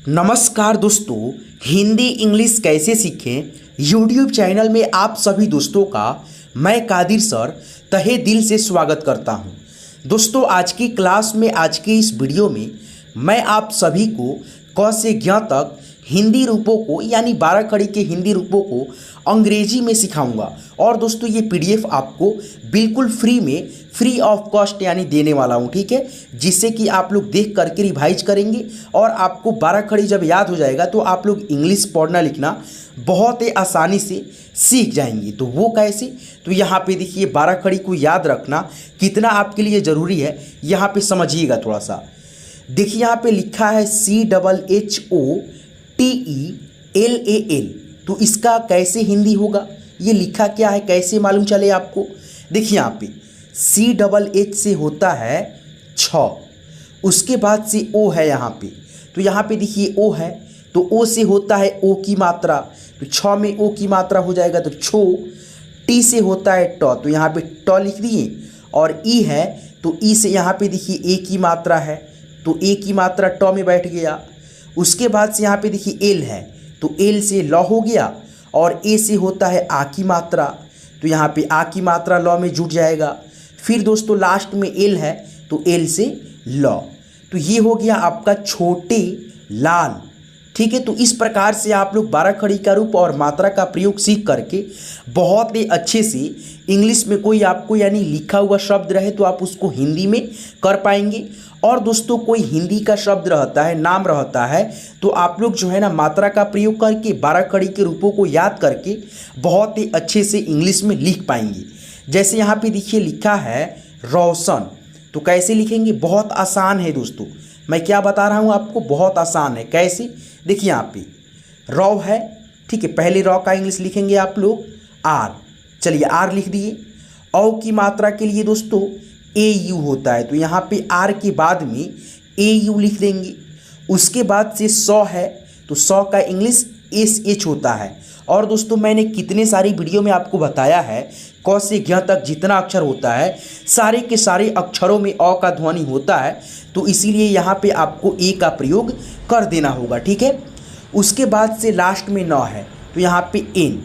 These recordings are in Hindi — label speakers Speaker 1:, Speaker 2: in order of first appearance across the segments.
Speaker 1: नमस्कार दोस्तों, हिंदी इंग्लिश कैसे सीखें यूट्यूब चैनल में आप सभी दोस्तों का मैं कादिर सर तहे दिल से स्वागत करता हूं। दोस्तों, आज की क्लास में आज के इस वीडियो में मैं आप सभी को क से ज्ञ तक हिंदी रूपों को यानी 12 खड़ी के हिंदी रूपों को अंग्रेजी में सिखाऊंगा। और दोस्तों, ये पीडीएफ आपको बिल्कुल फ्री में फ्री ऑफ कॉस्ट यानी देने वाला हूँ, ठीक है, जिससे कि आप लोग देख करके रिवाइज करेंगे और आपको 12 खड़ी जब याद हो जाएगा तो आप लोग इंग्लिश पढ़ना लिखना बहुत ही आसानी से सीख जाएंगे। तो वो कैसे? तो यहाँ पे देखिए, 12 खड़ी को याद रखना कितना आपके लिए ज़रूरी है यहाँ पे समझिएगा थोड़ा सा। देखिए, यहाँ पे लिखा है CHOTELAL। तो इसका कैसे हिंदी होगा, ये लिखा क्या है, कैसे मालूम चले आपको? देखिए, यहाँ पे CHH से होता है छ, उसके बाद से ओ है यहाँ पे। तो यहाँ पे देखिए ओ है, तो ओ से होता है ओ की मात्रा, तो छ में ओ की मात्रा हो जाएगा तो छो। टी से होता है ट, तो यहाँ पे ट लिख दिए। और ई है तो ई से यहाँ पे देखिए ए की मात्रा है, तो ए की मात्रा ट में बैठ गया। उसके बाद से यहाँ पे देखिए एल है, तो एल से ल हो गया। और ए से होता है आ की मात्रा, तो यहाँ पे आ की मात्रा ल में जुट जाएगा। फिर दोस्तों लास्ट में एल है, तो एल से ल। तो ये हो गया आपका छोटे लाल, ठीक है। तो इस प्रकार से आप लोग 12 खड़ी का रूप और मात्रा का प्रयोग सीख करके बहुत ही अच्छे से इंग्लिश में कोई आपको यानी लिखा हुआ शब्द रहे तो आप उसको हिंदी में कर पाएंगे। और दोस्तों, कोई हिंदी का शब्द रहता है, नाम रहता है, तो आप लोग जो है ना मात्रा का प्रयोग करके 12 खड़ी के रूपों को याद करके बहुत ही अच्छे से इंग्लिश में लिख पाएंगे। जैसे यहाँ पे देखिए लिखा है रोशन, तो कैसे लिखेंगे? बहुत आसान है दोस्तों, मैं क्या बता रहा हूँ आपको, बहुत आसान है। कैसे? देखिए यहाँ पे रौ है, ठीक है, पहले रौ का इंग्लिश लिखेंगे आप लोग आर। चलिए आर लिख दिए। औ की मात्रा के लिए दोस्तों ए यू होता है, तो यहाँ पे आर के बाद में ए यू लिख देंगे। उसके बाद से सौ है, तो सौ का इंग्लिश एस एच होता है। और दोस्तों, मैंने कितने सारी वीडियो में आपको बताया है क से ज्ञ तक जितना अक्षर होता है सारे के सारे अक्षरों में अ का ध्वनि होता है, तो इसीलिए यहाँ पे आपको ए का प्रयोग कर देना होगा, ठीक है। उसके बाद से लास्ट में न है, तो यहाँ पे एन,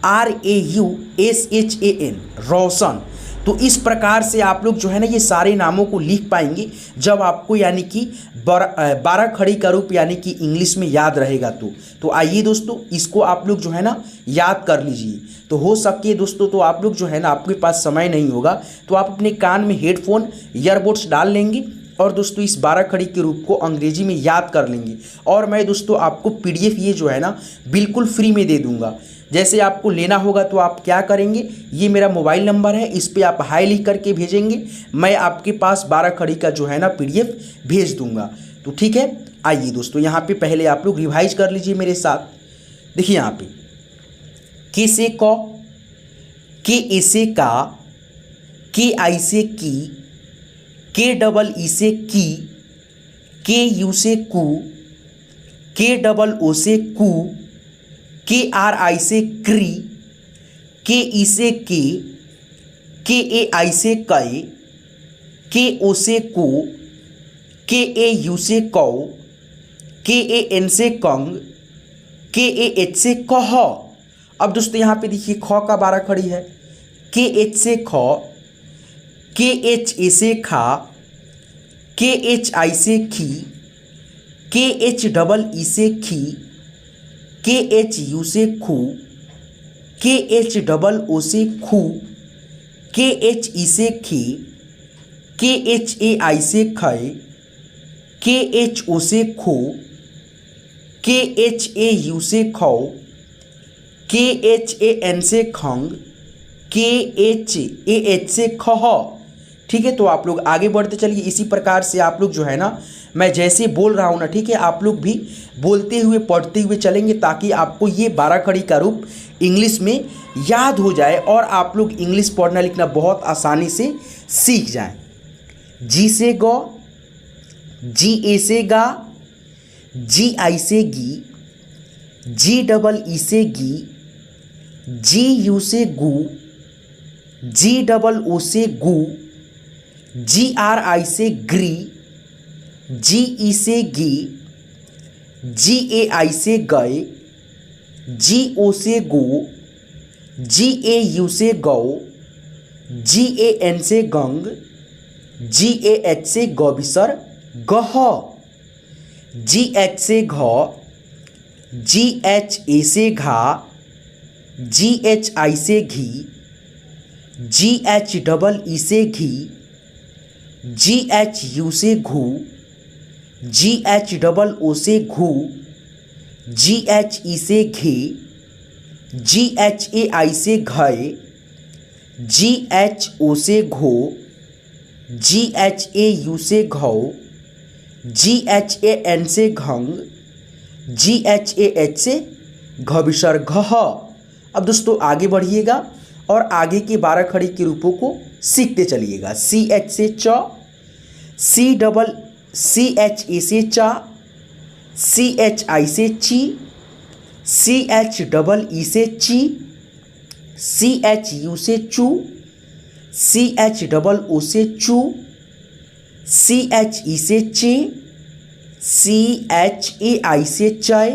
Speaker 1: RAUSHAN, रोशन। तो इस प्रकार से आप लोग जो है ना ये सारे नामों को लिख पाएंगे जब आपको यानी कि 12 खड़ी का रूप यानी कि इंग्लिश में याद रहेगा। तो आइए दोस्तों, इसको आप लोग जो है ना याद कर लीजिए। तो हो सके दोस्तों, तो आप लोग जो है ना आपके पास समय नहीं होगा तो आप अपने कान में हेडफोन ईयरबड्स डाल लेंगे और दोस्तों इस 12 खड़ी के रूप को अंग्रेजी में याद कर लेंगे। और मैं दोस्तों आपको PDF ये जो है ना बिल्कुल फ्री में दे दूंगा। जैसे आपको लेना होगा तो आप क्या करेंगे, ये मेरा मोबाइल नंबर है, इस पर आप हाई लिख करके भेजेंगे, मैं आपके पास 12 खड़ी का जो है ना PDF भेज दूंगा। तो ठीक है, आइए दोस्तों यहाँ पे पहले आप लोग रिवाइज कर लीजिए मेरे साथ। देखिए यहाँ पे के से क, के ए से का, के आई से की, के डबल ई से की, के यू से कू, के डबल ओ से कू, के आर आई से क्री, के ई से के ए आई से कै, के ओ से को, के ए यू से कौ, के ए एन से कंग, के ए एच से कह। अब दोस्तों यहाँ पे देखिए ख का 12 खड़ी है, के एच से ख, के एच ए से खा, के एच आई से खी, के एच डबल ई से खी, के एच यू से खू, के एच डबल ओ से खू, के एच ई से खी, के एच ए आई से खै, के एच ओ से खो, के एच ए यू से खौ, के एच ए एन से खंग, के एच ए एच से खह। ठीक है, तो आप लोग आगे बढ़ते चलिए। इसी प्रकार से आप लोग जो है ना मैं जैसे बोल रहा हूँ ना, ठीक है, आप लोग भी बोलते हुए पढ़ते हुए चलेंगे ताकि आपको ये 12 खड़ी का रूप इंग्लिश में याद हो जाए और आप लोग इंग्लिश पढ़ना लिखना बहुत आसानी से सीख जाएं। जी से गौ, जी ए से गा, जी आई से गी, जी डबल ई से गी, जी यू से गू, जी डबल ओ से गू, जी आर आई से ग्री, जी ई से गी, GAI से गए, GO से गो, GAU से गौ, GAN से गंग, GAH से गौबिसर गह, GH से घ, GHA से घा, GHI से घी, GHEE से घी, GHU से घू, GHOO से घू, GHE से घे, GHAI से घय, GHO से घो, GHAU से घौ, GHAN से घंग, GHAH से घबिसर घह। अब दोस्तों आगे बढ़िएगा और आगे के 12 खड़ी के रूपों को सीखते चलिएगा। CH से च, CHA से चा, CHI से ची, CHEE से ची, CHU से चू, CHOO से चू, CHE से चे, CHAI से चय,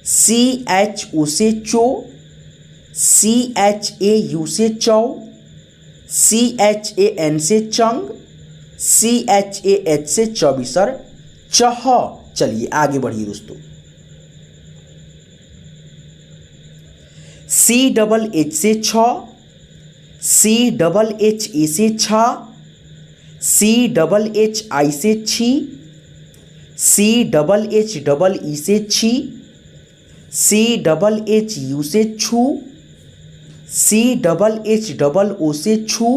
Speaker 1: CHO से चो, CHAU से चौ, CHAN से चंग, CHAH से चौबिसर चह। चलिए आगे बढ़िए दोस्तों। CHH से छ, CHHA से छा, CHHI से छी, CHHEE से छी, CHHU से छू, CHHOO से छू,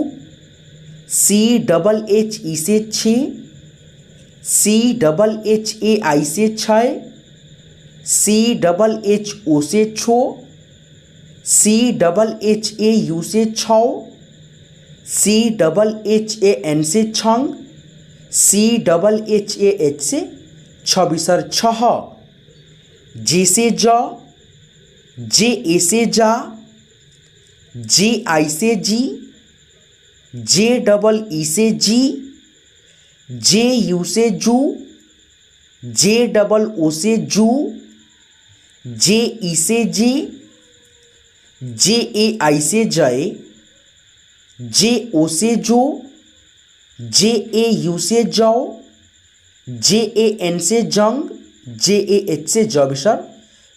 Speaker 1: CHHE से छे, CHHAI से छय, CHHO से छो, CHHAU से छौ, CHHAN से छंग, CHHAH से छबिसर छह। J से ज, JA से जा, JI से जी, JEE से जी, JU से जू, JOO से जू, JE से जी, JAI से जय, JO से जो, JAU से जौ, JAN से जंग, JAH से जबिसर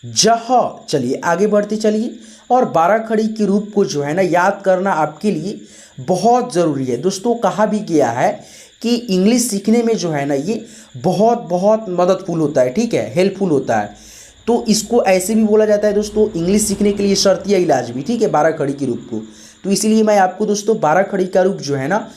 Speaker 1: जह। चलिए आगे बढ़ते चलिए और 12 खड़ी के रूप को जो है ना याद करना आपके लिए बहुत ज़रूरी है दोस्तों। कहा भी गया है कि इंग्लिश सीखने में जो है ना ये बहुत मददफुल होता है, ठीक है, हेल्पफुल होता है। तो इसको ऐसे भी बोला जाता है दोस्तों, इंग्लिश सीखने के लिए शर्तिया इलाज भी, ठीक है, 12 खड़ी के रूप को। तो इसीलिए मैं आपको दोस्तों 12 खड़ी का रूप जो है ना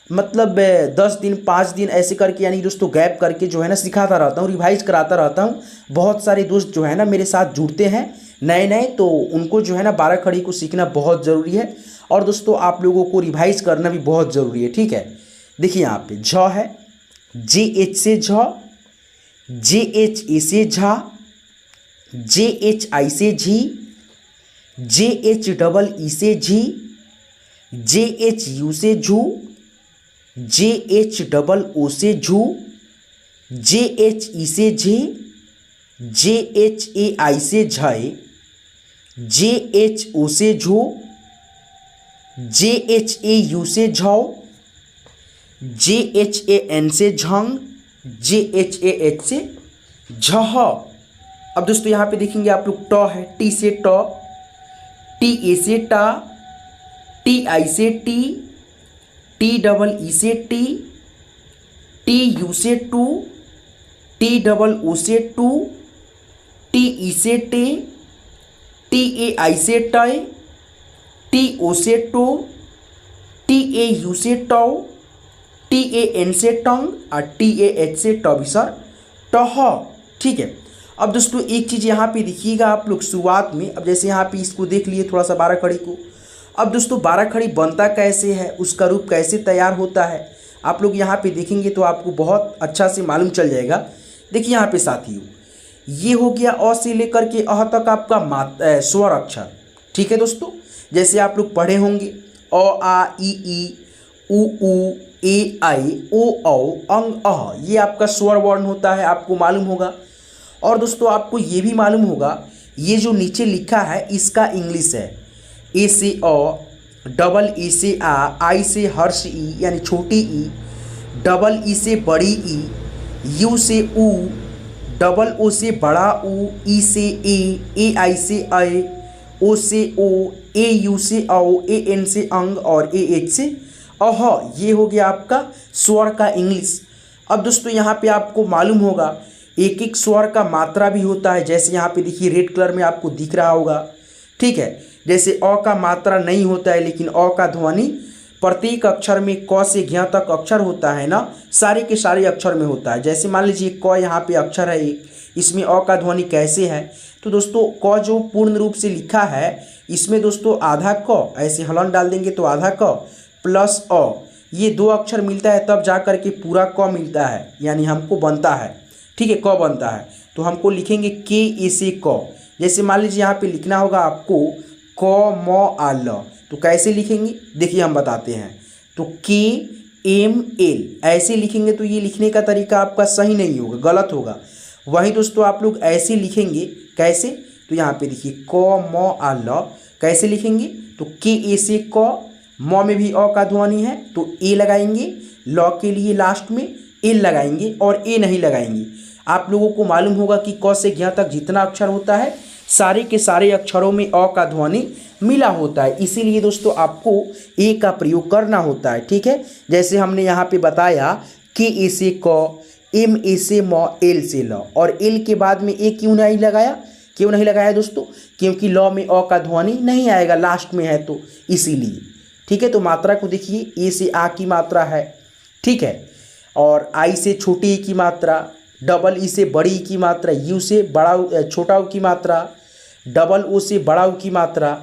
Speaker 1: मतलब 10 दिन 5 दिन ऐसे करके यानी दोस्तों गैप करके जो है ना सिखाता रहता हूँ, रिवाइज कराता रहता हूँ। बहुत सारे दोस्त जो है ना मेरे साथ जुड़ते हैं नए, तो उनको जो है ना 12 खड़ी को सीखना बहुत ज़रूरी है और दोस्तों आप लोगों को रिवाइज करना भी बहुत ज़रूरी है, ठीक है। देखिए यहाँ पे झ है, JH से झ, JHA से झा, JHI से झी, JHEE से झी, JHU से झू, JHOO से झू, JHE से झे, JHAI से झय, JHO से झो, JHAU से झौ, JHAN से झंग, JHAH से झह। अब दोस्तों यहाँ पे देखेंगे आप लोग ट है, T से ट, TA से टा, TI से टी, TEE से टी, TU से टू, TOO से टू, TE से टे, TAI से टय, TO से टो, TAU से टौ, TAN से टंग और TAH से टबिसर टह, ठीक है। अब दोस्तों एक चीज़ यहाँ पे देखिएगा आप लोग शुरुआत में, अब जैसे यहाँ पे इसको देख लिए थोड़ा सा 12 खड़ी को। अब दोस्तों 12 खड़ी बनता कैसे है, उसका रूप कैसे तैयार होता है, आप लोग यहाँ पे देखेंगे तो आपको बहुत अच्छा से मालूम चल जाएगा। देखिए यहाँ पे साथियों, ये हो गया अ से लेकर के अह तक आपका स्वर अक्षर, ठीक है दोस्तों। जैसे आप लोग पढ़े होंगे अ आ इ ई उ ऊ ए आई ओ औ अंग अह, ये आपका स्वर वर्ण होता है, आपको मालूम होगा। और दोस्तों आपको ये भी मालूम होगा, ये जो नीचे लिखा है इसका इंग्लिश है ए से अ, डबल ई से आ, आई से हर्ष ई यानी छोटी ई, डबल ई से बड़ी ई, यू से ऊ, डबल ओ से बड़ा ऊ, ई से ए आई से ए, ओ से ओ, ए यू से औ, ए एन से अंग और ए एच से अह। ये हो गया आपका स्वर का इंग्लिश। अब दोस्तों यहाँ पे आपको मालूम होगा एक एक स्वर का मात्रा भी होता है। जैसे यहाँ पे देखिए रेड कलर में आपको दिख रहा होगा, ठीक है। जैसे अ का मात्रा नहीं होता है, लेकिन अ का ध्वनि प्रत्येक अक्षर में क से ज्ञ तक अक्षर होता है ना, सारे के सारे अक्षर में होता है। जैसे मान लीजिए क यहाँ पे अक्षर है एक, इसमें अ का ध्वनि कैसे है, तो दोस्तों क जो पूर्ण रूप से लिखा है इसमें दोस्तों आधा क, ऐसे हलन डाल देंगे तो आधा क प्लस अ, ये दो अक्षर मिलता है तब जा कर के पूरा क मिलता है, यानी हमको बनता है, ठीक है, क बनता है। तो हमको लिखेंगे के ए से क। जैसे मान लीजिए यहाँ पे लिखना होगा आपको क म आ ल, तो कैसे लिखेंगे देखिए हम बताते हैं। तो के एम एल ऐसे लिखेंगे तो ये लिखने का तरीका आपका सही नहीं होगा, गलत होगा। वहीं दोस्तों आप लोग ऐसे लिखेंगे, कैसे, तो यहाँ पे देखिए क म आ ल कैसे लिखेंगे, तो के ए से क, म में भी अ का ध्वनि है तो ए लगाएंगे, ल के लिए लास्ट में एल लगाएंगे और ए नहीं लगाएंगे। आप लोगों को मालूम होगा कि क से ज्ञ तक जितना अक्षर होता है सारे के सारे अक्षरों में अ का ध्वनि मिला होता है, इसीलिए दोस्तों आपको ए का प्रयोग करना होता है, ठीक है। जैसे हमने यहाँ पे बताया के ए से क, एम ए से म, एल से ल, और एल के बाद में ए क्यों नहीं लगाया दोस्तों, क्योंकि ल में अ का ध्वनि नहीं आएगा, लास्ट में है तो इसीलिए, ठीक है। तो मात्रा को देखिए, ए से आ की मात्रा है, ठीक है, और आई से छोटी ई की मात्रा, डबल ई से बड़ी ई की मात्रा, यू से बड़ा छोटा ऊ की मात्रा, डबल ओ से बड़ा ऊ की मात्रा,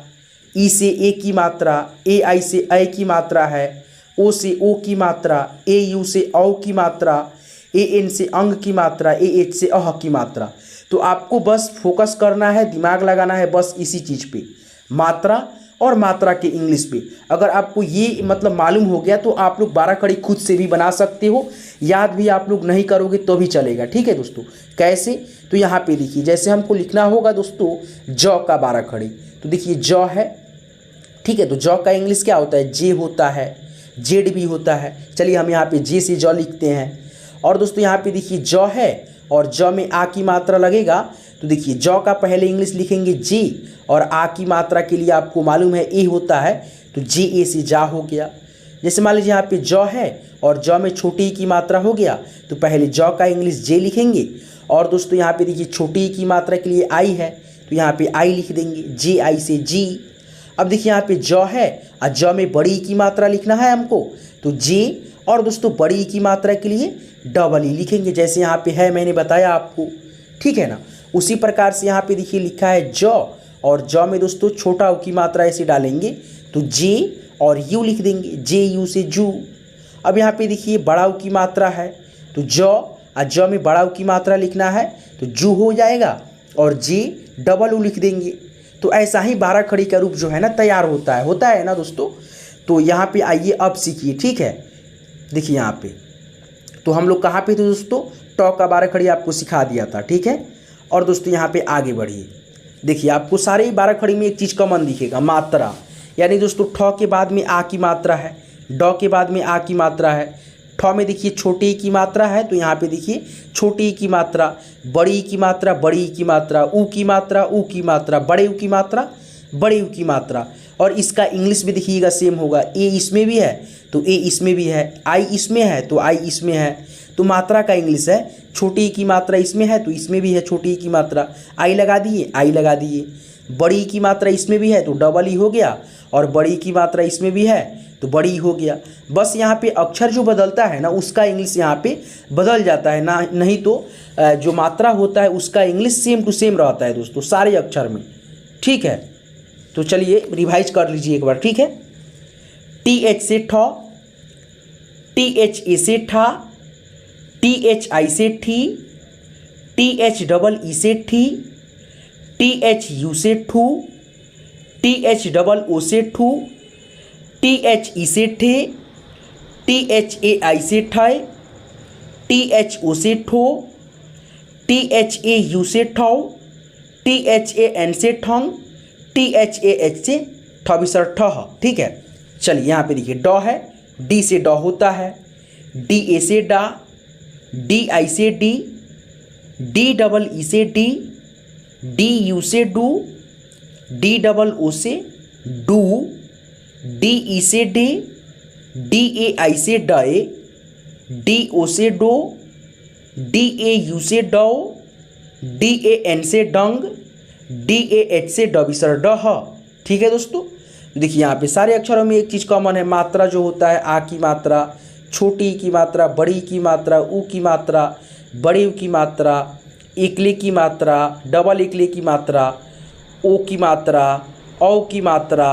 Speaker 1: ई से ए की मात्रा, ए आई से ए की मात्रा है, ओ से ओ की मात्रा, ए यू से औ की मात्रा, ए एन से अंग की मात्रा, ए एच से अह की मात्रा। तो आपको बस फोकस करना है, दिमाग लगाना है बस इसी चीज़ पे, मात्रा और मात्रा के इंग्लिश पे। अगर आपको ये मतलब मालूम हो गया तो आप लोग 12 खड़ी खुद से भी बना सकते हो, याद भी आप लोग नहीं करोगे तो भी चलेगा, ठीक है दोस्तों। कैसे, तो यहाँ पे देखिए, जैसे हमको लिखना होगा दोस्तों ज का 12 खड़ी, तो देखिए ज है, ठीक है, तो ज का इंग्लिश क्या होता है, जे होता है, जेड भी होता है। चलिए हम यहाँ पे जे से ज लिखते हैं। और दोस्तों यहाँ पे देखिए ज है और ज में आ की मात्रा लगेगा, तो देखिए ज का पहले इंग्लिश लिखेंगे जे, और आ की मात्रा के लिए आपको मालूम है ए होता है, तो जे ए से जा हो गया। जैसे मान लीजिए यहाँ पे ज है और ज में छोटी ई की मात्रा हो गया, तो पहले ज का इंग्लिश जे लिखेंगे। और दोस्तों यहाँ पे देखिए छोटी ई की मात्रा के लिए आई है, तो यहाँ पे आई लिख देंगे, जे आई से जी। अब देखिए यहाँ पे ज है और ज में बड़ी ई की मात्रा लिखना है हमको, तो जे, और दोस्तों बड़ी ई की मात्रा के लिए डबल ई लिखेंगे, जैसे यहाँ पे है मैंने बताया आपको, ठीक है ना। उसी प्रकार से यहाँ पे देखिए लिखा है ज, और ज में दोस्तों छोटा ऊ की मात्रा ऐसे डालेंगे तो जे और यू लिख देंगे, जे यू से जू। अब यहाँ पे देखिए बड़ा ऊ की मात्रा है तो ज, और ज में बड़ा ऊ की मात्रा लिखना है तो जू हो जाएगा, और जे डबल ऊ लिख देंगे। तो ऐसा ही 12 खड़ी का रूप जो है ना तैयार होता है ना दोस्तों। तो यहाँ पे आइए अब सीखिए, ठीक है। देखिए यहाँ पे तो हम लोग कहाँ पे थे दोस्तों, ट का 12 खड़ी आपको सिखा दिया था, ठीक है। और दोस्तों यहाँ पे आगे बढ़िए, देखिए आपको सारे ही 12 खड़ी में एक चीज़ कॉमन दिखेगा, मात्रा। यानी दोस्तों ठ के बाद में आ की मात्रा है, ड के बाद में आ की मात्रा है, ठ में देखिए छोटी ई की मात्रा है, तो यहाँ पे देखिए छोटी ई की मात्रा, बड़ी ई की मात्रा, बड़ी ई की मात्रा, ऊ की मात्रा, ऊ की मात्रा, बड़े ऊ की मात्रा, बड़े ऊ की मात्रा। और इसका इंग्लिश भी देखिएगा सेम होगा, ए इसमें भी है तो ए इसमें भी है, आई इसमें है तो आई इसमें है। तो मात्रा का इंग्लिश है, छोटी ई की मात्रा इसमें है तो इसमें भी है छोटी ई की मात्रा, आई लगा दिए, आई लगा दिए। बड़ी ई की मात्रा इसमें भी है तो डबल ई हो गया, और बड़ी की मात्रा इसमें भी है तो बड़ी हो गया। बस यहाँ पे अक्षर जो बदलता है ना उसका इंग्लिश यहाँ पे बदल जाता है ना, नहीं तो जो मात्रा होता है उसका इंग्लिश सेम टू सेम रहता है दोस्तों सारे अक्षर में, ठीक है। तो चलिए रिवाइज कर लीजिए एक बार, ठीक है। टी एच से ठ, टी एच ए से ठा, टी एच आई से ठी, टी एच डबल ई से ठी, टी एच यू से ठू, टी एच डबल ओ से ठू, टी एच ई से ठे, टी एच ए आई से ठाए, टी एच ओ से ठो, THAU से ठौ, THAN से ठंग, THAH से ठबिसर ठह। ठीक है, चलिए यहाँ पे देखिए ड है, डी से ड होता है, DA से डा, DI से डी, DEE से डी, DU से डू, DOO से डू, DE से डे, DAI से डे, DO से डो, DAU से डो, DAN से डंग, DAH से डबिसर डह। ठीक है दोस्तों, देखिए यहाँ पे सारे अक्षरों में एक चीज़ कॉमन है, मात्रा जो होता है आ की मात्रा, छोटी की मात्रा, बड़ी की मात्रा, ऊ की मात्रा, बड़े ऊ की मात्रा, एकले की मात्रा, डबल एकले की मात्रा, ओ की मात्रा, औ की मात्रा,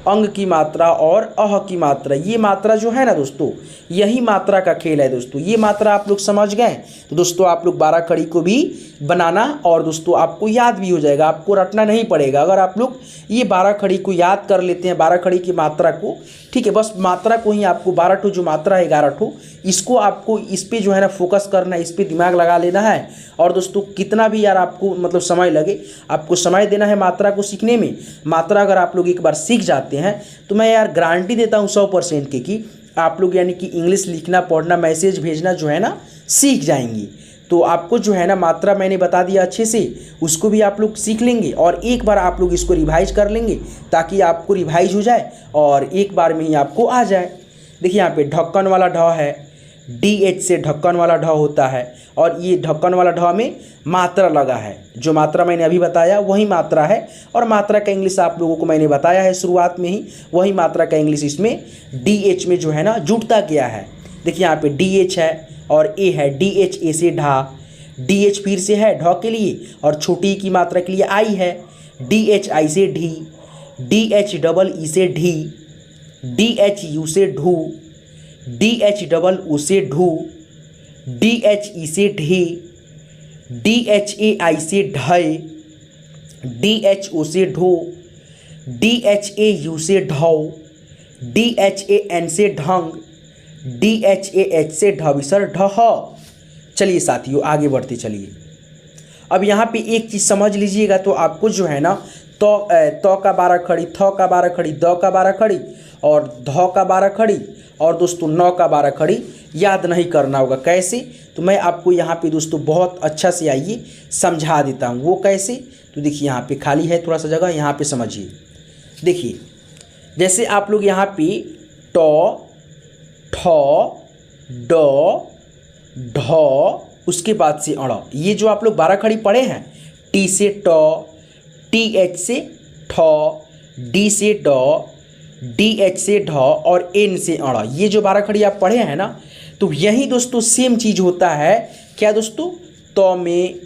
Speaker 1: अंग की मात्रा और अह की मात्रा। ये मात्रा जो है ना दोस्तों, यही मात्रा का खेल है दोस्तों। ये मात्रा आप लोग समझ गए तो दोस्तों आप लोग 12 खड़ी को भी बनाना और दोस्तों आपको याद भी हो जाएगा, आपको रटना नहीं पड़ेगा। अगर आप लोग ये 12 खड़ी को याद कर लेते हैं, 12 खड़ी की मात्रा को, ठीक है, बस मात्रा को ही आपको 12 ठो जो मात्रा है 11 ठो, इसको आपको इस पे जो है ना फोकस करना है, इस पे दिमाग लगा लेना है। और दोस्तों कितना भी यार आपको मतलब समय लगे, आपको समय देना है मात्रा को सीखने में। मात्रा अगर आप लोग एक बार सीख जाते हैं तो मैं यार गारंटी देता हूँ 100% की कि आप लोग यानी कि इंग्लिश लिखना, पढ़ना, मैसेज भेजना जो है ना सीख जाएंगी। तो आपको जो है ना मात्रा मैंने बता दिया अच्छे से, उसको भी आप लोग सीख लेंगे और एक बार आप लोग इसको रिवाइज कर लेंगे ताकि आपको रिवाइज हो जाए और एक बार में ही आपको आ जाए। देखिए यहाँ पे ढक्कन वाला ढ है, DH से ढक्कन वाला ढ होता है और ये ढक्कन वाला ढ में मात्रा लगा है। जो मात्रा मैंने अभी बताया वही मात्रा है और मात्रा का इंग्लिश आप लोगों को मैंने बताया है शुरुआत में ही, वही मात्रा का इंग्लिश इसमें DH में जो है ना जुड़ता गया है। देखिए यहाँ पे DH है और A है, DHA से ढा, DH फिर से है ढ के लिए और छोटी की मात्रा के लिए I है, DHI से ढी, DHEE से ढी, DHU से ढू, DHOO से ढू, DHE से ढी, DHAI से ढय, DHO से ढो, DHAU से ढौ, DHAN से ढंग, DHAH से ढबिसर ढह। चलिए साथियों आगे बढ़ते चलिए। अब यहाँ पे एक चीज़ समझ लीजिएगा तो आपको जो है ना तो का 12 खड़ी, थ का 12 खड़ी, द का 12 खड़ी और ध का 12 खड़ी और दोस्तों 9 का 12 खड़ी याद नहीं करना होगा। कैसे? तो मैं आपको यहाँ पे दोस्तों बहुत अच्छा से आइए समझा देता हूँ। वो कैसे? तो देखिए यहाँ पे खाली है थोड़ा सा जगह, यहाँ पे समझिए। देखिए जैसे आप लोग यहाँ पे ट, ठ, ड, ढ, उसके बाद से अड़, ये जो आप लोग 12 खड़ी पढ़े हैं, टी से ट, TH से ठ, डी से ड, DH से ढ और N से अड़, ये जो 12 खड़ी आप पढ़े हैं ना, तो यही दोस्तों सेम चीज़ होता है। क्या दोस्तों? त में,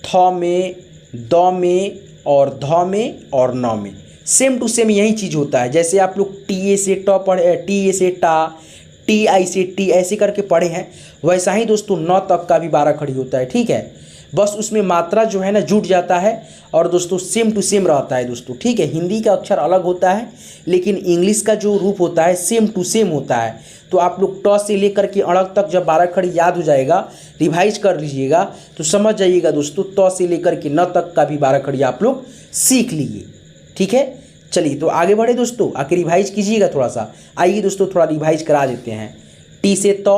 Speaker 1: थ में, द में और ध में और न में सेम टू सेम यही चीज़ होता है। जैसे आप लोग TA से ट पढ़े, TA से टा, TI से टी ऐसे करके पढ़े हैं, वैसा ही दोस्तों 9 तक का भी 12 खड़ी होता है। ठीक है, बस उसमें मात्रा जो है ना जुट जाता है और दोस्तों सेम टू सेम रहता है दोस्तों। ठीक है, हिंदी का अक्षर अलग होता है लेकिन इंग्लिश का जो रूप होता है सेम टू सेम होता है। तो आप लोग ट से लेकर के अड़क तक जब 12 खड़ी याद हो जाएगा, रिवाइज कर लीजिएगा तो समझ जाइएगा दोस्तों त से लेकर के न तक का भी 12 खड़ी आप लोग सीख लीजिए। ठीक है, चलिए तो आगे बढ़े दोस्तों, आके रिवाइज कीजिएगा थोड़ा सा। आइए दोस्तों थोड़ा रिवाइज करा देते हैं। टी से त,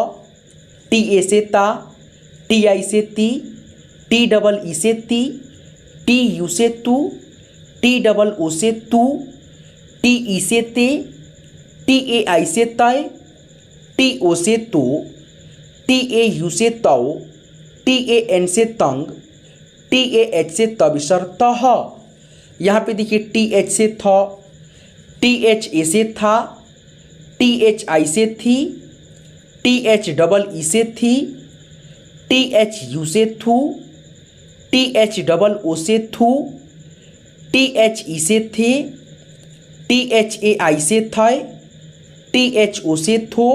Speaker 1: TA से ता, TI से ती, TEE से ती, TU से तू, TOO से तू, TE से ते, TAI से तय, TO से तो, TAU से तौ, TAN से तंग, TAH से तबिसर तह। यहाँ पे देखिए TH से थ, THA से था, THI से थी, THEE से थी, THU से थू, THOO से थू, THE से थे, THAI से थय, THO से थो,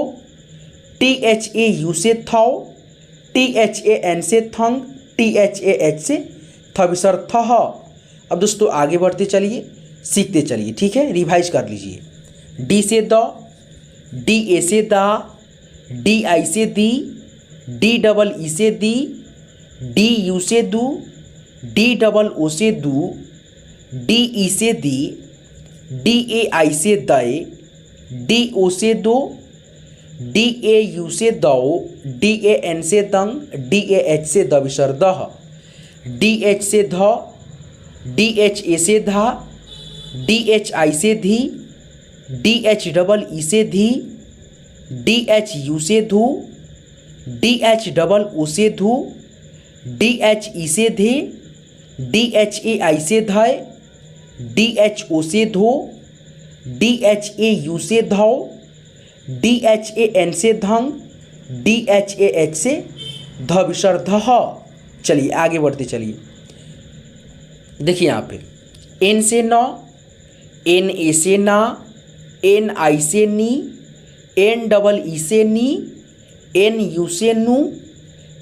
Speaker 1: THAU से थौ, THAN से थंग, THAH से थबिसर थह। अब दोस्तों आगे बढ़ते चलिए, सीखते चलिए। ठीक है, रिवाइज कर लीजिए। डी से द, DA से दा, DI से दी, DEE से दी, डी यू से दू, डी डबल ओ से दू, डी ई से दी, डी ए आई से दय, डी ओ से दो, डी ए यू से दो, डी ए एन से दंग, डी ए एच से दविसर दह, डी एच से ध, डी एच ए से धा, डी एच आई से धी, डी एच डबल ई से धी, डी एच यू से धू, डी एच डबल ओ से धू, डी एच ई से धी, डी एच ए आई से धय, डी एच ओ से धो, डी एच ए यू से धौ, डी एच ए एन से Dhang, D H A H से ध विसर्ग ध। चलिए आगे बढ़ते चलिए। देखिए यहाँ पे एन से न, एन ए से ना, एन आई से नी, एन डबल ई से नी, एन यू से नू,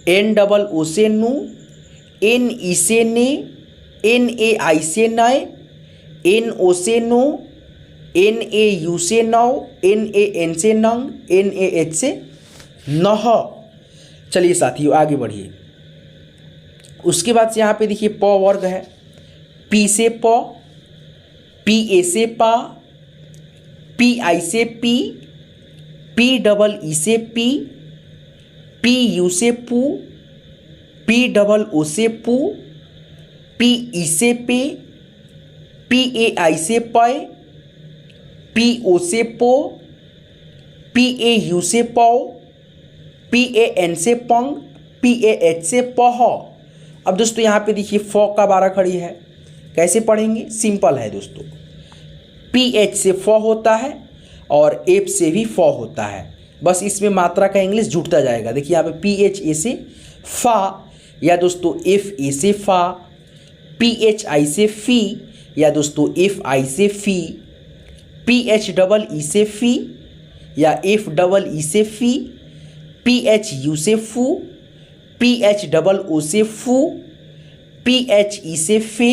Speaker 1: एन डबल ओ से नू, एन ई से ने, एन ए आई से नय, एन ओ से नो, एन ए यू से नौ, एन ए एन से नंग, एन ए एच से नह। चलिए साथियों आगे बढ़िए। उसके बाद से यहाँ पे देखिए प वर्ग है। पी से प, पी ए से पा, पी आई से पी, पी डबल ई से पी, पी यू से पू, पी डबल ओ से पू, पी ई से पे, पी ए आई से पय, पी ओ से पो, पी ए यू से पौ, पी ए एन से पंग, पी ए एच से पह। अब दोस्तों यहाँ पे देखिए फ का 12 खड़ी है, कैसे पढ़ेंगे? सिंपल है दोस्तों, पी एच से फ होता है और एफ से भी फ होता है, बस इसमें मात्रा का इंग्लिश जुड़ता जाएगा। देखिए यहाँ पे पी एच ए से फा, या दोस्तों एफ ए से फा, पी एच आई से फी, या दोस्तों एफ आई से फी, पी एच डबल ई से फी, या एफ डबल ई से फी, पी एच यू से फू, पी एच डबल ओ से फू, पी एच ई से फे,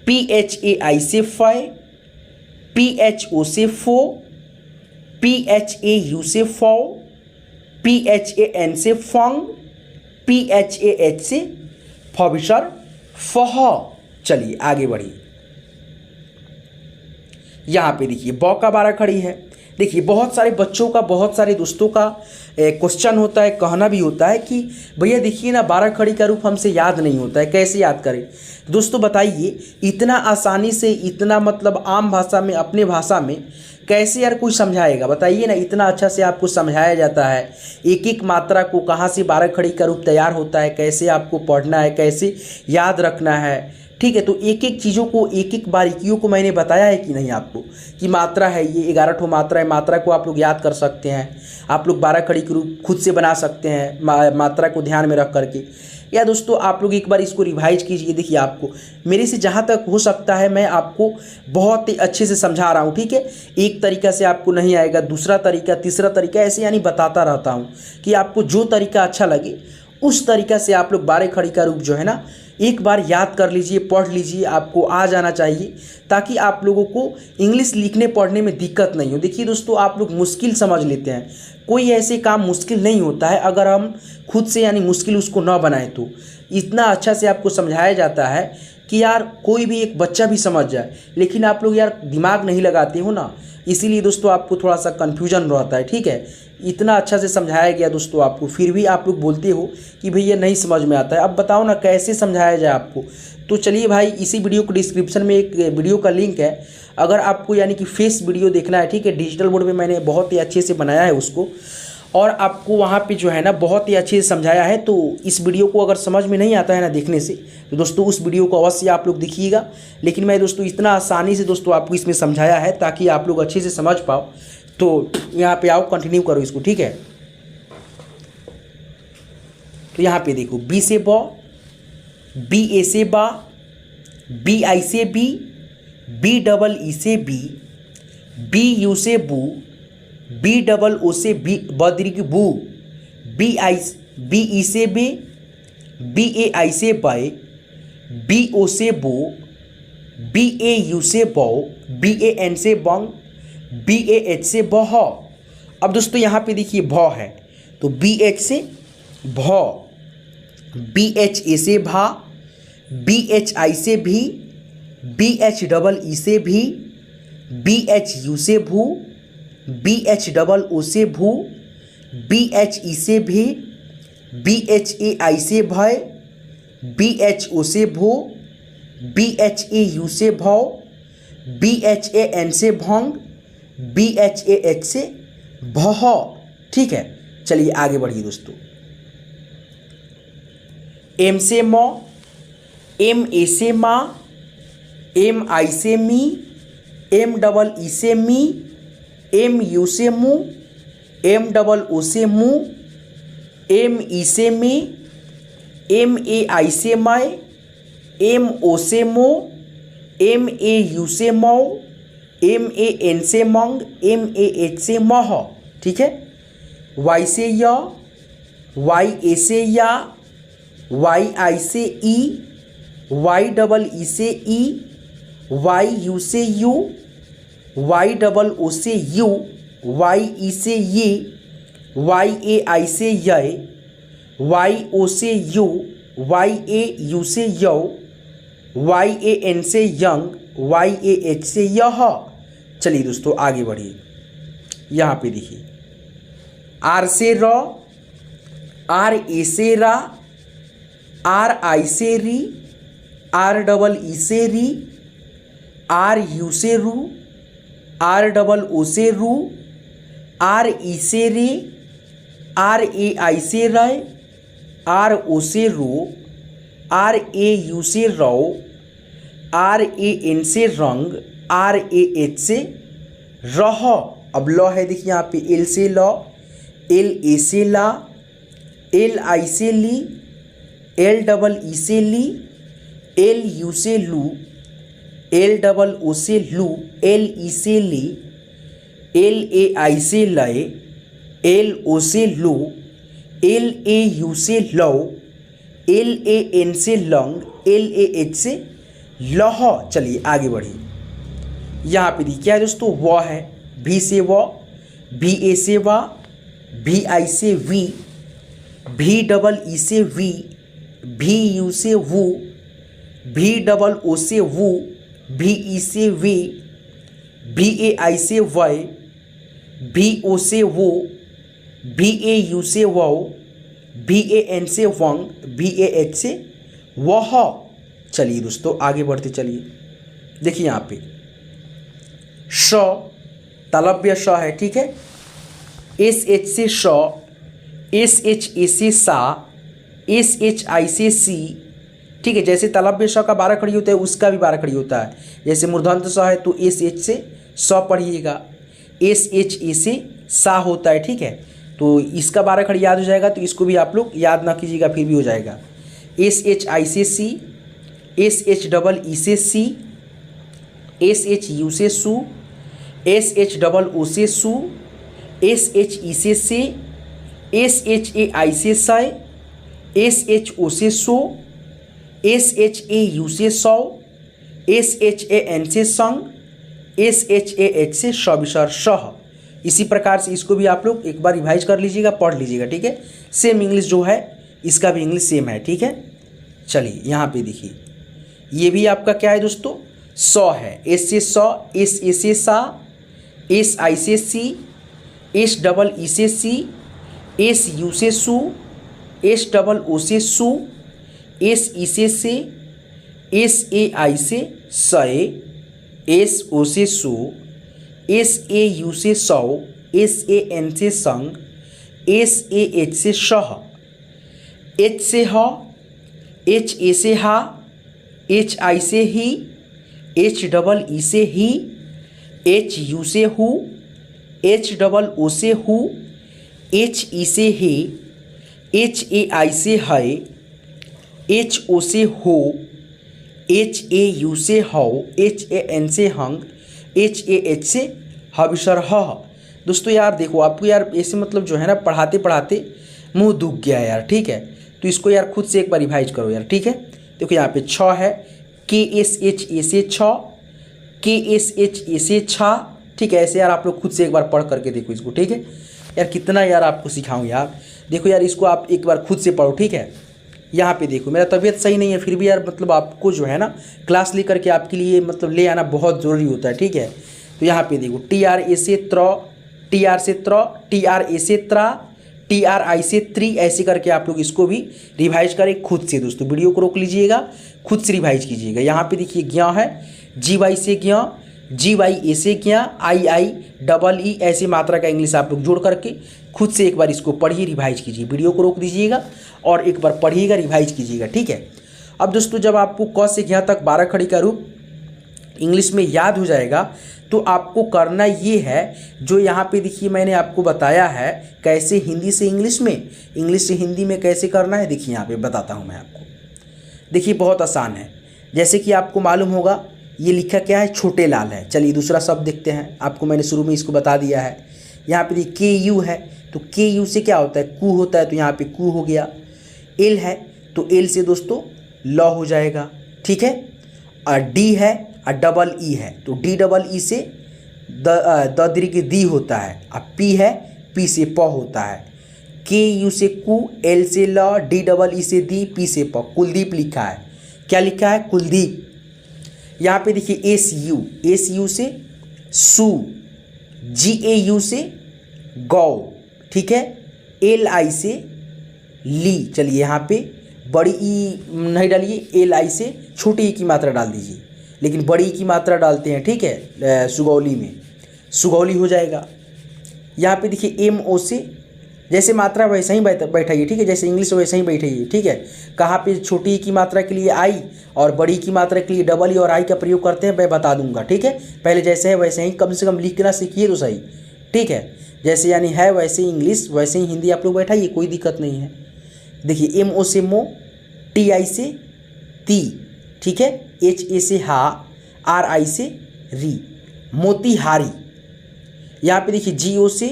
Speaker 1: पी एच ए आई से फय, पी एच ओ से फो, पी एच ए यू से फौ, पी एच ए एन से फंग, पी एच ए एच से फविसर फह। चलिए आगे बढ़िए। यहाँ पे देखिए ब का 12 खड़ी है। देखिए बहुत सारे बच्चों का, बहुत सारे दोस्तों का क्वेश्चन होता है, कहना भी होता है कि भैया देखिए ना 12 खड़ी का रूप हमसे याद नहीं होता है, कैसे याद करें? दोस्तों बताइए, इतना आसानी से, इतना मतलब आम भाषा में, अपने भाषा में कैसे यार कोई समझाएगा? बताइए ना, इतना अच्छा से आपको समझाया जाता है, एक एक मात्रा को कहाँ से 12 खड़ी का रूप तैयार होता है, कैसे आपको पढ़ना है, कैसे याद रखना है। ठीक है, तो एक एक चीज़ों को, एक एक बारीकियों को मैंने बताया है कि नहीं आपको, कि मात्रा है ये 11 ठो मात्रा है, मात्रा को आप लोग याद कर सकते हैं, आप लोग 12 खड़ी के रूप खुद से बना सकते हैं मात्रा को ध्यान में रख करके। या दोस्तों आप लोग एक बार इसको रिवाइज कीजिए। देखिए आपको मेरे से जहाँ तक हो सकता है मैं आपको बहुत ही अच्छे से समझा रहा हूँ। ठीक है, एक तरीका से आपको नहीं आएगा, दूसरा तरीका, तीसरा तरीका, ऐसे यानी बताता रहता हूँ कि आपको जो तरीका अच्छा लगे उस तरीका से आप लोग 12 खड़ी का रूप जो है ना एक बार याद कर लीजिए, पढ़ लीजिए, आपको आ जाना चाहिए, ताकि आप लोगों को इंग्लिश लिखने पढ़ने में दिक्कत नहीं हो। देखिए दोस्तों, आप लोग मुश्किल समझ लेते हैं, कोई ऐसे काम मुश्किल नहीं होता है अगर हम खुद से यानी मुश्किल उसको ना बनाएं। तो इतना अच्छा से आपको समझाया जाता है कि यार कोई भी एक बच्चा भी समझ जाए, लेकिन आप लोग यार दिमाग नहीं लगाते हो ना, इसीलिए दोस्तों आपको थोड़ा सा कन्फ्यूजन रहता है। ठीक है, इतना अच्छा से समझाया गया दोस्तों आपको, फिर भी आप लोग बोलते हो कि भैया नहीं समझ में आता है। अब बताओ ना कैसे समझाया जाए आपको। तो चलिए भाई, इसी वीडियो को डिस्क्रिप्शन में एक वीडियो का लिंक है, अगर आपको यानी कि फेस वीडियो देखना है, ठीक है, डिजिटल मोड में मैंने बहुत ही अच्छे से बनाया है उसको, और आपको वहाँ पे जो है ना बहुत ही अच्छे से समझाया है। तो इस वीडियो को अगर समझ में नहीं आता है ना देखने से, तो दोस्तों उस वीडियो को अवश्य आप लोग देखिएगा। लेकिन मैं दोस्तों इतना आसानी से दोस्तों आपको इसमें समझाया है ताकि आप लोग अच्छे से समझ पाओ। तो यहाँ पे आओ, कंटिन्यू करो इसको। ठीक है, तो यहाँ पे देखो, बी से ब, बी ए से बा, बी आई से बी, बी डबल ई से बी, बी यू से बू, बी डबल ओ से बी बद्री की बू, बी ई से बे, बी ए आई से बय, बी ओ से बो, बी ए यू से बौ, बी ए एन से बंग, बी ए एच से बह। अब दोस्तों यहाँ पे देखिए भ है, तो बी एच से भ। बी एच ए से भा, बी एच आई से भी, बी एच डबल ई से भी, बी एच यू से भू, बी एच डबल ओ से भू, बी एच ई से भी, बी एच ए आई से भय, बी एच ओ से भो, बी एच ए यू से भौ, बी एच ए एन से भंग, बी एच ए एच से भह। ठीक है, चलिए आगे बढ़िए दोस्तों। एम से म, एम ए से मा, एम आई से मी, एम डबल ई से मी, एम यू से मु, एम डबल ओ से मु, एम ई से मी, एम ए आई से मैं, एम ओ से मो, एम ए यू से मौ, एम ए एन से मंग, एम ए एच से मह। ठीक है, वाई से य, वाई ए से या, वाई आई से ई, वाई डबल ई से ई, वाई यू से यू, वाई डबल ओ से यू, वाई ई से ये, वाई ए आई से य, वाई ओ से यू, वाई ए यू से यौ, वाई ए एन से यंग, वाई ए एच से यह। चलिए दोस्तों आगे बढ़िए। यहाँ पे देखिए, आर से र, आर ए से रा, आर आई से री, आर डबल ई से री, आर यू से रू, आर डबल ओ से रू, आर ई से रे, आर ए आई से रय, आर ओ से रो, आर ए यू से रौ, आर ए एन से रंग, आर ए एच से रह। अब ल है, देखिए यहाँ पे एल से ल, एल ए से ला, एल आई से ली, एल डबल ई से ली, एल यू से लू, एल डबल ओ से लू, एल ई से ली, एल ए आई से लय, एल ओ से लो, एल ए यू से लो, एल ए एन से लंग, एल ए एच से लह। चलिए आगे बढ़िए। यहाँ पे देखिए क्या है दोस्तों, व है, भी से व, भी ए से वा, भी आई से वी, भी डबल ई से वी, भी यू से वू, भी डबल ओ से वू, भी ई से वी, भी ए आई से वय, भी ओ से वो, भी ए यू से वो, भी ए एन से वंग, भी ए एच से वह। चलिए दोस्तों आगे बढ़ते चलिए। देखिए यहाँ पे श, तालव्य श है। ठीक है, एस एच से श, एस एच ए से सा, एस एच आई से सी। ठीक है, जैसे तालव्य श का 12 खड़ी होता है उसका भी 12 खड़ी होता है। जैसे मूर्धन्य स है तो एस एच से स पढ़िएगा, एस एच ए से सा होता है। ठीक है, तो इसका 12 खड़ी याद हो जाएगा, तो इसको भी आप लोग याद ना कीजिएगा फिर भी हो जाएगा। एस एच आई से सी, एस एच डबल ई से सी, एस एच यू से सू, एस एच डबल ओ से सू, एस एच ई से से, एस एच ए आई से सय, एस एच ओ से सो, एस एच ए यू से सौ, एस एच ए एन से संग, एस एच ए एच से सविसर सह। इसी प्रकार से इसको भी आप लोग एक बार रिवाइज कर लीजिएगा, पढ़ लीजिएगा। ठीक है, सेम इंग्लिश जो है इसका भी इंग्लिश सेम है। ठीक है, चलिए यहाँ पे देखिए, ये भी आपका क्या है दोस्तों, सौ है। एस से सौ, एस ए से सा, एस आई से सी, एस डबल ई से सी, एस यू से सू, एस डबल ओ से सू, एस ई से, एस ए आई से सय, एस ओ से सो, एस ए यू से सौ, एस ए एन से संग, एस ए एच से शह, एच से ह, एच ए से हा, एच आई से ही, एच डबल ई से ही, एच यू से हु, एच डबल ओ से हु, एच ई से हे, एच ए आई से है, एच ओ से हो, एच ए यू से हौ, एच ए एन से हंग, एच ए एच से हविसर ह। दोस्तों यार देखो, आपको यार ऐसे मतलब जो है ना पढ़ाते पढ़ाते मुंह दुख गया यार। ठीक है, तो इसको यार खुद से एक बार रिवाइज करो यार। ठीक है, देखो यहाँ पे छ है, के एस एच ए से छ, के एस एच ए से छा। ठीक है, ऐसे यार आप लोग खुद से एक बार पढ़ करके देखो इसको। ठीक है यार, कितना यार आपको सिखाऊं यार। देखो यार, इसको आप एक बार खुद से पढ़ो। ठीक है, यहाँ पे देखो मेरा तबीयत सही नहीं है, फिर भी यार मतलब आपको जो है ना क्लास लेकर के आपके लिए मतलब ले आना बहुत ज़रूरी होता है, ठीक है। तो यहाँ पे देखो TRA से त्र, TR से त्र, TRA से त्रा, TRI से त्रि, ऐसे करके आप लोग इसको भी रिवाइज करें खुद से। दोस्तों वीडियो को रोक लीजिएगा, खुद से रिवाइज कीजिएगा। यहाँ पे देखिए ज्ञ है, GY से ज्ञ, GYA से ज्ञ, IIEE, ऐसी मात्रा का इंग्लिश आप लोग जोड़ करके खुद से एक बार इसको पढ़िए, रिवाइज कीजिए। वीडियो को रोक दीजिएगा और एक बार पढ़िएगा, रिवाइज कीजिएगा, ठीक है। अब दोस्तों जब आपको क से ज्ञ तक 12 खड़ी का रूप इंग्लिश में याद हो जाएगा तो आपको करना ये है, जो यहाँ पे देखिए मैंने आपको बताया है कैसे हिंदी से इंग्लिश में, इंग्लिश से हिंदी में कैसे करना है। देखिए यहाँ पे बताता हूँ मैं आपको, देखिए बहुत आसान है। जैसे कि आपको मालूम होगा ये लिखा क्या है, छोटे लाल है। चलिए दूसरा शब्द देखते हैं, आपको मैंने शुरू में इसको बता दिया है। यहाँ पे देखिए KU है, तो KU से क्या होता है, कू होता है, तो यहाँ पे कू हो गया। L है तो L से दोस्तों ल हो जाएगा, ठीक है। और D है और डबल E है तो DEE से द दीर्घ दी होता है। अब P है, P से प होता है। KU से कू, L से ल, DEE से दी, P से प, कुलदीप लिखा है। क्या लिखा है, कुलदीप। यहाँ पे देखिए SU से सु, GAU से गौ, ठीक है। LI से ली। चलिए यहाँ पे बड़ी ई नहीं डालिए, LI से छोटी ई की मात्रा डाल दीजिए, लेकिन बड़ी की मात्रा डालते हैं, ठीक है, सुगौली में, सुगौली हो जाएगा। यहाँ पे देखिए MO से जैसे मात्रा वैसा ही बैठाइए, ठीक है, जैसे इंग्लिश वैसे ही बैठाइए, ठीक है। कहाँ पे छोटी की मात्रा के लिए आई और बड़ी की मात्रा के लिए डबल ई और आई का प्रयोग करते हैं मैं बता दूंगा, ठीक है। पहले जैसे है वैसे ही कम से कम लिखना सीखिए तो सही, ठीक है। जैसे यानी है वैसे ही इंग्लिश वैसे ही हिंदी आप लोग बैठाइए, कोई दिक्कत नहीं है। देखिए MO से मो, TI से ती, ठीक है, HA से हा, RI से री, मोतीहारी। यहाँ पे देखिए GO से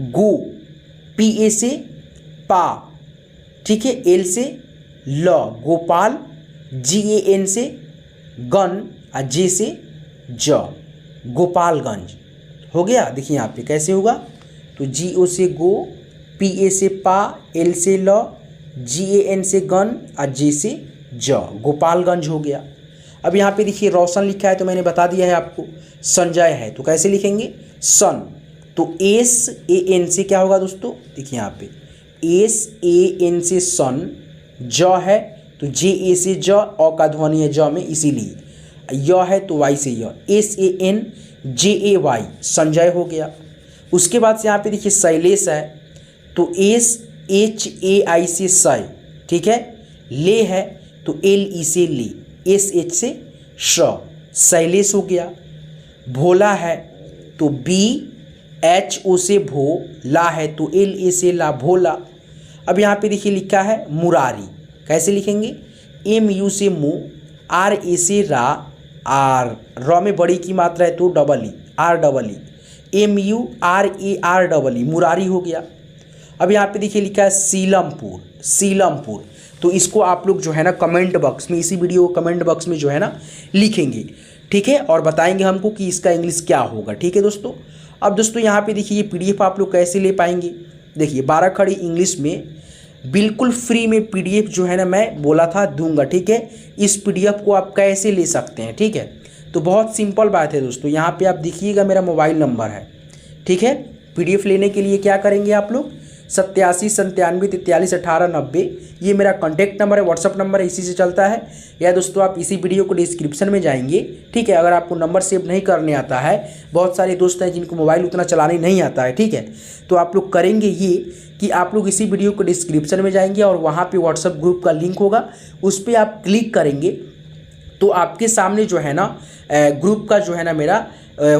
Speaker 1: गो, PA से पा, ठीक है, L से ल, गोपाल, GAN से गन और J से ज, गोपालगंज हो गया। देखिए यहाँ पे कैसे होगा, तो GO से गो, PA से पा, L से ल, GAN से गन और J से ज, गोपालगंज हो गया। अब यहाँ पे देखिए रोशन लिखा है तो मैंने बता दिया है आपको। संजय है तो कैसे लिखेंगे, सन, तो SAN से क्या होगा दोस्तों, देखिए यहाँ पे SAN से सन, ज है तो JA से ज, अ का ध्वनि है ज में इसीलिए, य है तो Y से य, SANJAY, संजय हो गया। उसके बाद से यहाँ पे देखिए शैलेश है तो SHAI से सय, ठीक है। ले है तो LE से ली, SH से श, शैलेश हो गया। भोला है तो BHO से भो, ला है तो LA से ला, भोला। अब यहाँ पे देखिए लिखा है मुरारी, कैसे लिखेंगे, MU से मु, RA से रा, आर, र में बड़ी की मात्रा है तो double E, REE, MURAREE, Murari हो गया। अब यहाँ पे देखिए लिखा है सीलमपुर, सीलमपुर, तो इसको आप लोग जो है ना कमेंट बॉक्स में, इसी वीडियो को कमेंट बॉक्स में जो है ना लिखेंगे, ठीक है, और बताएंगे हमको कि इसका इंग्लिश क्या होगा, ठीक है दोस्तों। अब दोस्तों यहाँ पे देखिए ये PDF आप लोग कैसे ले पाएंगे। देखिए 12 खड़ी इंग्लिश में बिल्कुल फ्री में PDF जो है ना मैं बोला था दूंगा, ठीक है। इस PDF को आप कैसे ले सकते हैं, ठीक है, तो बहुत सिंपल बात है दोस्तों। यहाँ पे आप देखिएगा मेरा मोबाइल नंबर है, ठीक है। PDF लेने के लिए क्या करेंगे आप लोग, 87 97 43 18 90, ये मेरा कॉन्टैक्ट नंबर है, व्हाट्सअप नंबर है, इसी से चलता है। या दोस्तों आप इसी वीडियो को डिस्क्रिप्शन में जाएंगे, ठीक है। अगर आपको नंबर सेव नहीं करने आता है, बहुत सारे दोस्त हैं जिनको मोबाइल उतना चलाने नहीं आता है, ठीक है, तो आप लोग करेंगे ये कि आप लोग इसी वीडियो को डिस्क्रिप्शन में जाएंगे और वहाँ पे व्हाट्सअप ग्रुप का लिंक होगा, उस पर आप क्लिक करेंगे तो आपके सामने जो है ना ग्रुप का जो है ना मेरा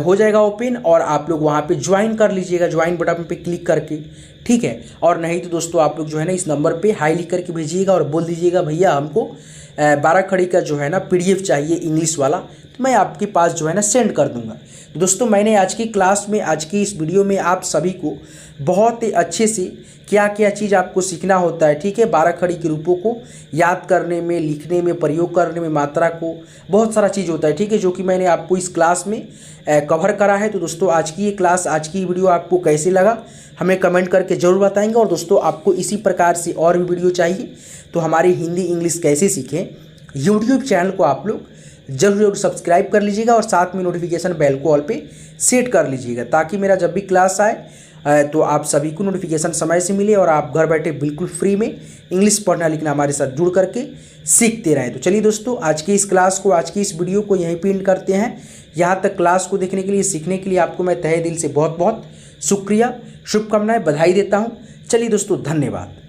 Speaker 1: हो जाएगा ओपन, और आप लोग वहाँ पे ज्वाइन कर लीजिएगा, ज्वाइन बटन पे क्लिक करके, ठीक है। और नहीं तो दोस्तों आप लोग जो है ना इस नंबर पे हाई लिख करके भेजिएगा और बोल दीजिएगा भैया हमको 12 खड़ी का जो है ना PDF चाहिए इंग्लिश वाला, तो मैं आपके पास जो है ना सेंड कर दूंगा। तो दोस्तों मैंने आज की क्लास में, आज की इस वीडियो में आप सभी को बहुत ही अच्छे से क्या क्या चीज़ आपको सीखना होता है, ठीक है, 12 खड़ी के रूपों को याद करने में, लिखने में, प्रयोग करने में, मात्रा को, बहुत सारा चीज़ होता है, ठीक है, जो कि मैंने आपको इस क्लास में कवर करा है। तो दोस्तों आज की ये क्लास, आज की वीडियो आपको कैसे लगा हमें कमेंट करके ज़रूर बताएंगे। और दोस्तों आपको इसी प्रकार से और भी वीडियो चाहिए तो हमारी हिंदी इंग्लिश कैसे सीखें यूट्यूब चैनल को आप लोग जरूर सब्सक्राइब कर लीजिएगा और साथ में नोटिफिकेशन बेल को ऑल पे सेट कर लीजिएगा, ताकि मेरा जब भी क्लास आए तो आप सभी को नोटिफिकेशन समय से मिले और आप घर बैठे बिल्कुल फ्री में इंग्लिश पढ़ना लिखना हमारे साथ जुड़ करके सीखते रहें। तो चलिए दोस्तों आज की इस क्लास को, आज की इस वीडियो को यहीं पे एंड करते हैं। यहाँ तक क्लास को देखने के लिए, सीखने के लिए आपको मैं तहे दिल से बहुत बहुत शुक्रिया, शुभकामनाएं, बधाई देता हूँ। चलिए दोस्तों, धन्यवाद।